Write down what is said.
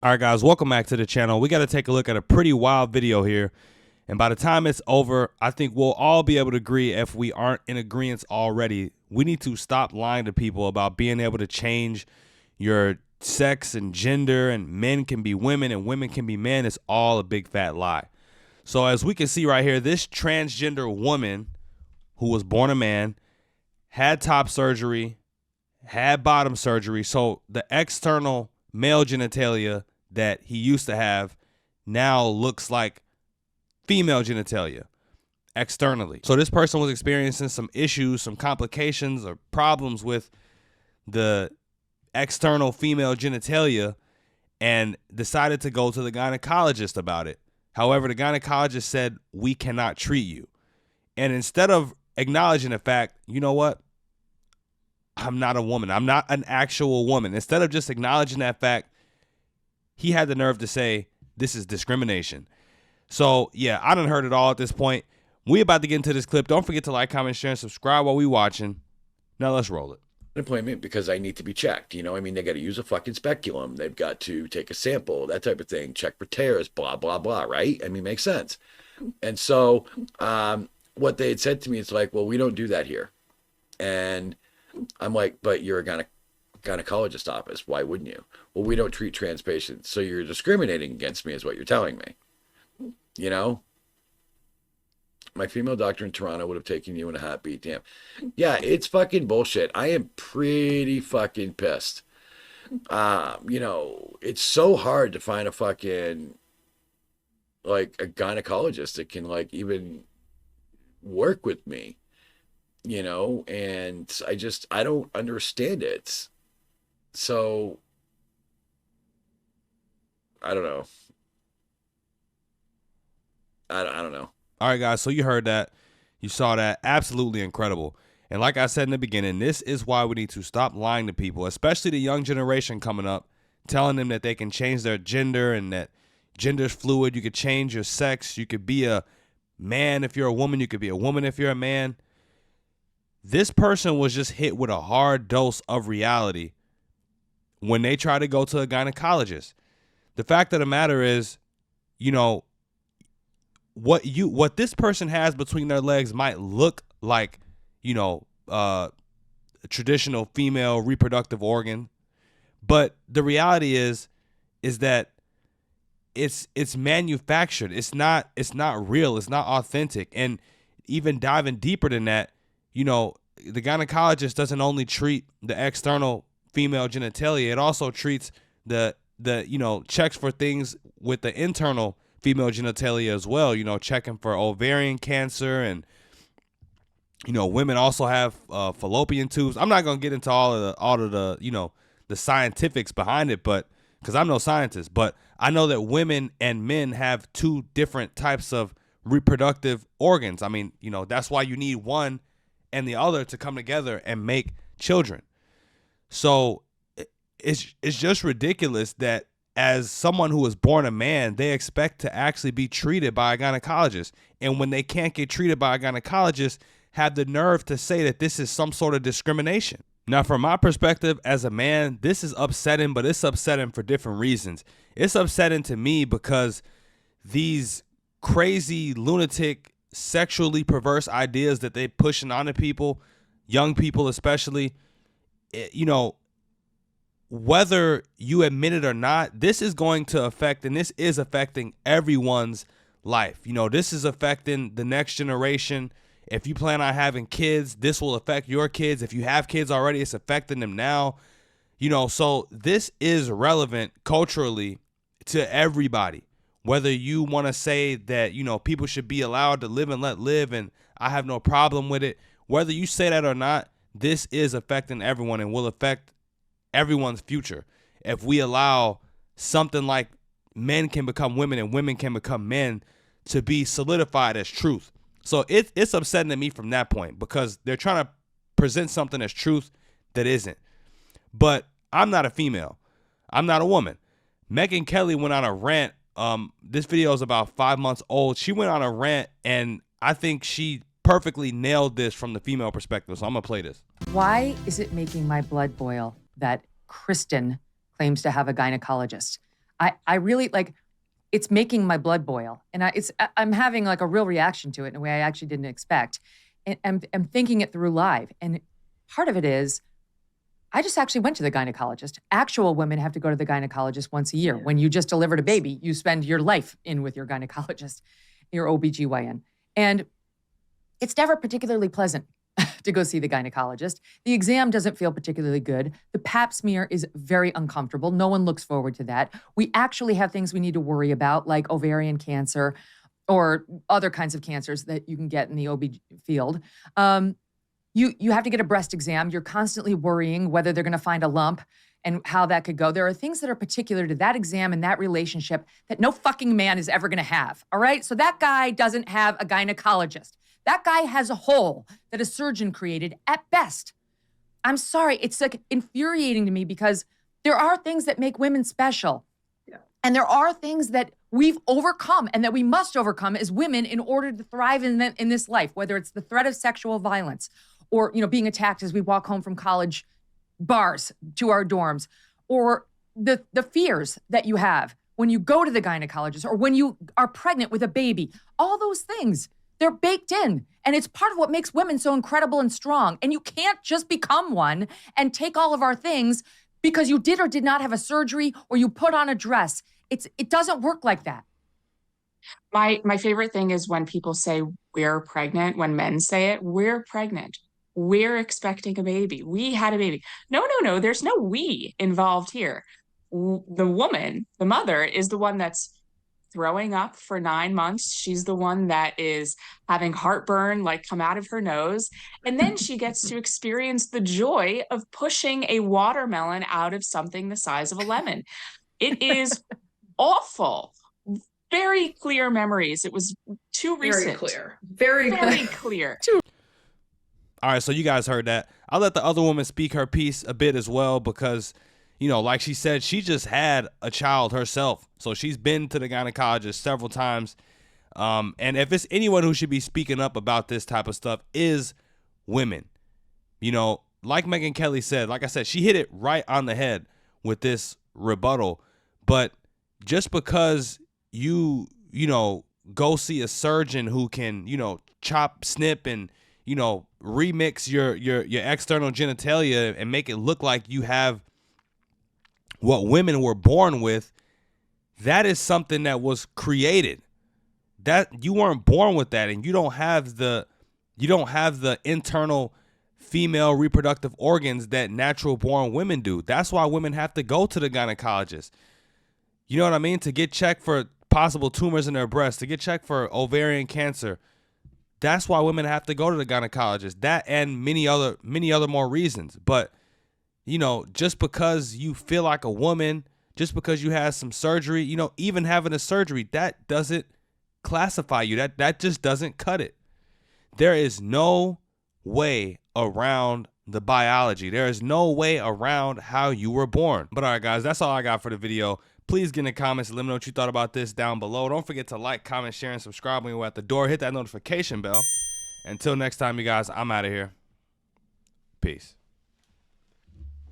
All right, guys, welcome back to the channel. We got to take a look at a pretty wild video here. And by the time it's over, I think we'll all be able to agree, if we aren't in agreement already, we need to stop lying to people about being able to change your sex and gender, and men can be women and women can be men. It's all a big fat lie. So as we can see right here, this transgender woman who was born a man had top surgery, had bottom surgery. So the external male genitalia that he used to have now looks like female genitalia externally. So this person was experiencing some issues, some complications or problems with the external female genitalia and decided to go to the gynecologist about it. However, the gynecologist said, we cannot treat you. And instead of acknowledging the fact, you know what? I'm not a woman. I'm not an actual woman. Instead of just acknowledging that fact, he had the nerve to say, this is discrimination. So, yeah, I done heard it all at this point. We about to get into this clip. Don't forget to like, comment, share, and subscribe while we watching. Now let's roll it. Appointment because I need to be checked. You know, I mean, they got to use a fucking speculum. They've got to take a sample, that type of thing, check for tears, blah, blah, blah, right? I mean, makes sense. And so what they had said to me is like, well, we don't do that here. And I'm like, but you're a gynecologist office. Why wouldn't you? Well, we don't treat trans patients. So you're discriminating against me is what you're telling me. You know? My female doctor in Toronto would have taken you in a heartbeat. Damn. Yeah, it's fucking bullshit. I am pretty fucking pissed. You know, it's so hard to find a fucking, like, a gynecologist that can, like, even work with me, you know, and I don't understand it. So, I don't know. I don't know. All right, guys, so you heard that. You saw that. Absolutely incredible. And like I said in the beginning, this is why we need to stop lying to people, especially the young generation coming up, telling them that they can change their gender and that gender's fluid. You could change your sex. You could be a man if you're a woman. You could be a woman if you're a man. This person was just hit with a hard dose of reality when they try to go to a gynecologist. The fact of the matter is, you know, what this person has between their legs might look like, you know, a traditional female reproductive organ, but the reality is that it's manufactured. It's not real. It's not authentic. And even diving deeper than that, you know, the gynecologist doesn't only treat the external female genitalia. It also treats the you know, checks for things with the internal female genitalia as well, you know, checking for ovarian cancer. And, you know, women also have fallopian tubes. I'm not going to get into all of the, you know, the scientifics behind it, but because I'm no scientist, but I know that women and men have two different types of reproductive organs. I mean, you know, that's why you need one and the other to come together and make children. So it's just ridiculous that as someone who was born a man, they expect to actually be treated by a gynecologist. And when they can't get treated by a gynecologist, have the nerve to say that this is some sort of discrimination. Now, from my perspective as a man, this is upsetting, but it's upsetting for different reasons. It's upsetting to me because these crazy, lunatic, sexually perverse ideas that they pushing onto people, young people especially, you know, whether you admit it or not, this is going to affect, and this is affecting everyone's life. You know, this is affecting the next generation. If you plan on having kids, this will affect your kids. If you have kids already, it's affecting them now. You know, so this is relevant culturally to everybody. Whether you want to say that, you know, people should be allowed to live and let live, and I have no problem with it. Whether you say that or not, this is affecting everyone and will affect everyone's future. If we allow something like men can become women and women can become men to be solidified as truth. So it's upsetting to me from that point, because they're trying to present something as truth that isn't. But I'm not a female. I'm not a woman. Megyn Kelly went on a rant. This video is about 5 months old. She went on a rant, and I think she perfectly nailed this from the female perspective. So I'm going to play this. Why is it making my blood boil that Kristen claims to have a gynecologist? I really like, it's making my blood boil. And I'm having like a real reaction to it in a way I actually didn't expect. And I'm thinking it through live. And part of it is, I just actually went to the gynecologist. Actual women have to go to the gynecologist once a year. Yeah. When you just delivered a baby, you spend your life in with your gynecologist, your OBGYN. And it's never particularly pleasant to go see the gynecologist. The exam doesn't feel particularly good. The pap smear is very uncomfortable. No one looks forward to that. We actually have things we need to worry about, like ovarian cancer or other kinds of cancers that you can get in the OB field. You have to get a breast exam. You're constantly worrying whether they're going to find a lump and how that could go. There are things that are particular to that exam and that relationship that no fucking man is ever going to have, all right? So that guy doesn't have a gynecologist. That guy has a hole that a surgeon created at best. I'm sorry. It's like infuriating to me because there are things that make women special. Yeah. And there are things that we've overcome and that we must overcome as women in order to thrive in this life, whether it's the threat of sexual violence or, being attacked as we walk home from college bars to our dorms, or the fears that you have when you go to the gynecologist or when you are pregnant with a baby. All those things, they're baked in. And it's part of what makes women so incredible and strong. And you can't just become one and take all of our things because you did or did not have a surgery or you put on a dress. It doesn't work like that. My favorite thing is when people say we're pregnant, when men say it, we're pregnant. We're expecting a baby. We had a baby. No. There's no we involved here. The woman, the mother, is the one that's throwing up for 9 months. She's the one that is having heartburn like come out of her nose. And then she gets to experience the joy of pushing a watermelon out of something the size of a lemon. It is awful. Very clear memories. It was too recent. Very clear. All right, so you guys heard that. I'll let the other woman speak her piece a bit as well because, like she said, she just had a child herself. So she's been to the gynecologist several times. And if it's anyone who should be speaking up about this type of stuff is women. Like Megyn Kelly said, like I said, she hit it right on the head with this rebuttal. But just because you go see a surgeon who can, chop, snip, and, remix your external genitalia and make it look like you have what women were born with, that is something that was created. That you weren't born with that, and you don't have the internal female reproductive organs that natural born women do. That's why women have to go to the gynecologist. You know what I mean? To get checked for possible tumors in their breasts, to get checked for ovarian cancer. That's why women have to go to the gynecologist. That and many other more reasons. But, just because you feel like a woman, just because you had some surgery, even having a surgery, that doesn't classify you. That just doesn't cut it. There is no way around the biology. There is no way around how you were born. But all right, guys, that's all I got for the video. Please get in the comments and let me know what you thought about this down below. Don't forget to like, comment, share, and subscribe when you're at the door. Hit that notification bell. Until next time, you guys, I'm out of here. Peace.